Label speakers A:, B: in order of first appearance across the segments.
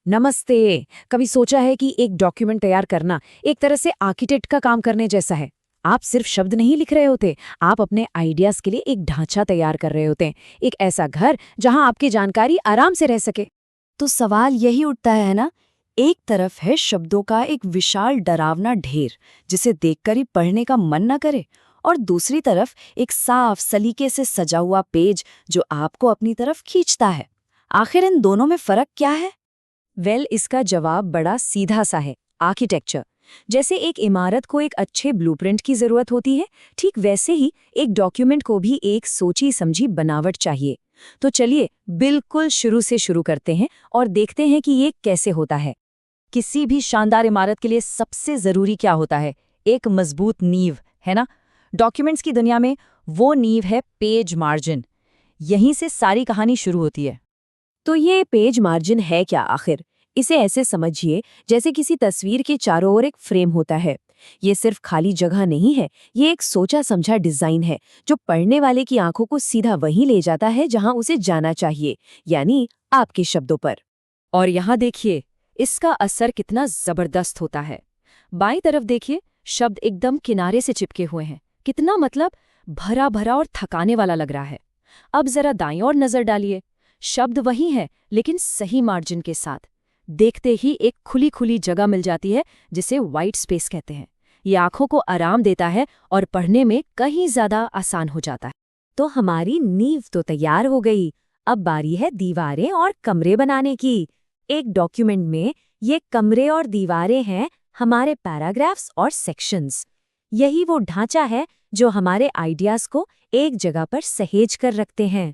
A: नमस्ते। कभी सोचा है कि एक डॉक्यूमेंट तैयार करना एक तरह से आर्किटेक्ट का काम करने जैसा है। आप सिर्फ शब्द नहीं लिख रहे होते, आप अपने आइडियाज के लिए एक ढांचा तैयार कर रहे होते हैं, एक ऐसा घर जहां आपकी जानकारी आराम से रह सके।
B: तो सवाल यही उठता है ना। एक तरफ है शब्दों का एक विशाल डरावना ढेर जिसे देखकर ही पढ़ने का मन न करे, और दूसरी तरफ एक साफ सलीके से सजा हुआ पेज जो आपको अपनी तरफ खींचता है। आखिर इन दोनों में फर्क क्या है?
A: इसका जवाब बड़ा सीधा सा है। आर्किटेक्चर जैसे एक इमारत को एक अच्छे ब्लूप्रिंट की जरूरत होती है, ठीक वैसे ही एक डॉक्यूमेंट को भी एक सोची समझी बनावट चाहिए। तो चलिए बिल्कुल शुरू से शुरू करते हैं और देखते हैं कि ये कैसे होता है। किसी भी शानदार इमारत के लिए सबसे जरूरी क्या होता है? एक मजबूत नींव, है ना? डॉक्यूमेंट्स की दुनिया में वो नींव है पेज मार्जिन। यहीं से सारी कहानी शुरू होती है। तो ये पेज मार्जिन है क्या आखिर? इसे ऐसे समझिए जैसे किसी तस्वीर के चारों ओर एक फ्रेम होता है। ये सिर्फ खाली जगह नहीं है, ये एक सोचा समझा डिजाइन है जो पढ़ने वाले की आंखों को सीधा वहीं ले जाता है जहां उसे जाना चाहिए, यानी आपके शब्दों पर। और यहाँ देखिए इसका असर कितना जबरदस्त होता है। बाईं तरफ देखिए, शब्द एकदम किनारे से चिपके हुए हैं। कितना मतलब भरा भरा और थकाने वाला लग रहा है। अब जरा दाईं ओर नजर डालिए, शब्द वही है लेकिन सही मार्जिन के साथ। देखते ही एक खुली खुली जगह मिल जाती है जिसे व्हाइट स्पेस कहते हैं। ये आंखों को आराम देता है और पढ़ने में कहीं ज्यादा आसान हो जाता है। तो हमारी नींव तो तैयार हो गई। अब बारी है दीवारें और कमरे बनाने की। एक डॉक्यूमेंट में ये कमरे और दीवारें हैं हमारे पैराग्राफ्स और सेक्शंस। यही वो ढांचा है जो हमारे आइडियाज को एक जगह पर सहेज कर रखते हैं।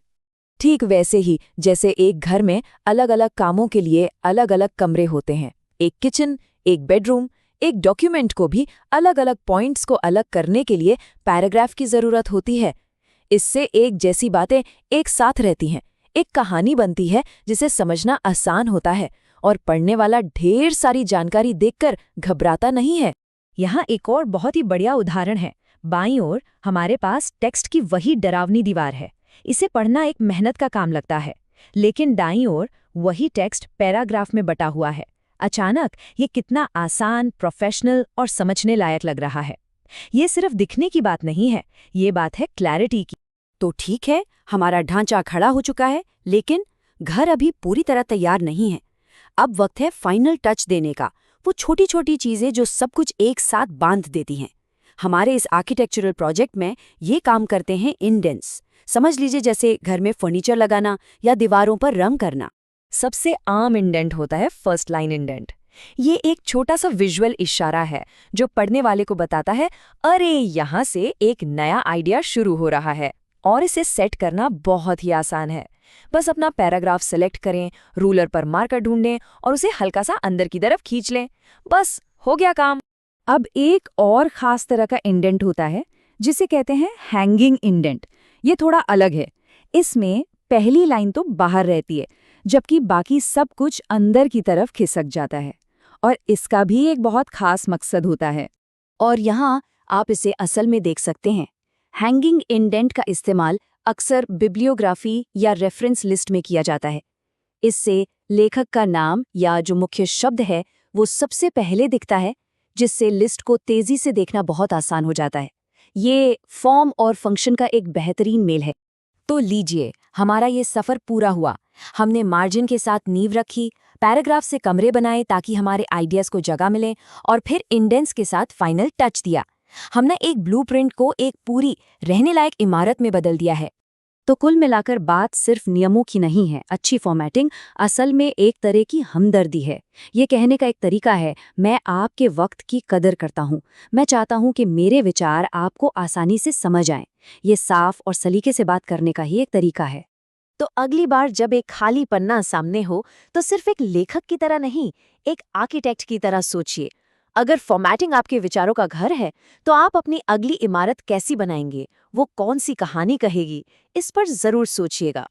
A: ठीक वैसे ही जैसे एक घर में अलग अलग कामों के लिए अलग अलग कमरे होते हैं, एक किचन, एक बेडरूम, एक डॉक्यूमेंट को भी अलग अलग पॉइंट्स को अलग करने के लिए पैराग्राफ की जरूरत होती है। इससे एक जैसी बातें एक साथ रहती हैं, एक कहानी बनती है जिसे समझना आसान होता है और पढ़ने वाला ढेर सारी जानकारी देखकर घबराता नहीं है। यहाँ एक और बहुत ही बढ़िया उदाहरण है। बाईं ओर हमारे पास टेक्स्ट की वही डरावनी दीवार है। इसे पढ़ना एक मेहनत का काम लगता है, लेकिन दाईं ओर वही टेक्स्ट पैराग्राफ में बटा हुआ है। अचानक ये कितना आसान, प्रोफेशनल और समझने लायक लग रहा है। ये सिर्फ दिखने की बात नहीं है, ये बात है क्लैरिटी की।
B: तो ठीक है, हमारा ढांचा खड़ा हो चुका है, लेकिन घर अभी पूरी तरह तैयार नहीं है। अब वक्त है फाइनल टच देने का, वो छोटी छोटी चीजें जो सब कुछ एक साथ बांध देती हैं। हमारे इस आर्किटेक्चरल प्रोजेक्ट में ये काम करते हैं इंडेंट्स। समझ लीजिए जैसे घर में फर्नीचर लगाना या दीवारों पर रंग करना।
A: सबसे आम इंडेंट होता है फर्स्ट लाइन इंडेंट। ये एक छोटा सा विजुअल इशारा है जो पढ़ने वाले को बताता है, अरे यहाँ से एक नया आइडिया शुरू हो रहा है। और इसे सेट करना बहुत ही आसान है। बस अपना पैराग्राफ सेलेक्ट करें, रूलर पर मार्कर ढूंढें और उसे हल्का सा अंदर की तरफ खींच लें। बस हो गया काम। अब एक और खास तरह का इंडेंट होता है जिसे कहते हैं हैंगिंग इंडेंट। ये थोड़ा अलग है। इसमें पहली लाइन तो बाहर रहती है, जबकि बाकी सब कुछ अंदर की तरफ खिसक जाता है। और इसका भी एक बहुत खास मकसद होता है।
B: और यहाँ आप इसे असल में देख सकते हैं। हैंगिंग इंडेंट का इस्तेमाल अक्सर बिब्लियोग्राफी या रेफरेंस लिस्ट में किया जाता है। इससे लेखक का नाम या जो मुख्य शब्द है वो सबसे पहले दिखता है, जिससे लिस्ट को तेजी से देखना बहुत आसान हो जाता है। ये फॉर्म और फंक्शन का एक बेहतरीन मेल है।
A: तो लीजिए, हमारा ये सफ़र पूरा हुआ। हमने मार्जिन के साथ नींव रखी, पैराग्राफ से कमरे बनाए ताकि हमारे आइडियाज़ को जगह मिले, और फिर इंडेंट्स के साथ फाइनल टच दिया। हमने एक ब्लूप्रिंट को एक पूरी रहने लायक इमारत में बदल दिया है।
B: तो कुल मिलाकर बात सिर्फ नियमों की नहीं है। अच्छी फॉर्मेटिंग असल में एक तरह की हमदर्दी है। ये कहने का एक तरीका है, मैं आपके वक्त की कदर करता हूँ। मैं चाहता हूँ कि मेरे विचार आपको आसानी से समझ आएं। ये साफ और सलीके से बात करने का ही एक तरीका है।
A: तो अगली बार जब एक खाली पन्ना सामने हो तो सिर्फ एक लेखक की तरह नहीं, एक आर्किटेक्ट की तरह सोचिए। अगर फॉर्मेटिंग आपके विचारों का घर है तो आप अपनी अगली इमारत कैसी बनाएंगे, वो कौन सी कहानी कहेगी, इस पर जरूर सोचिएगा।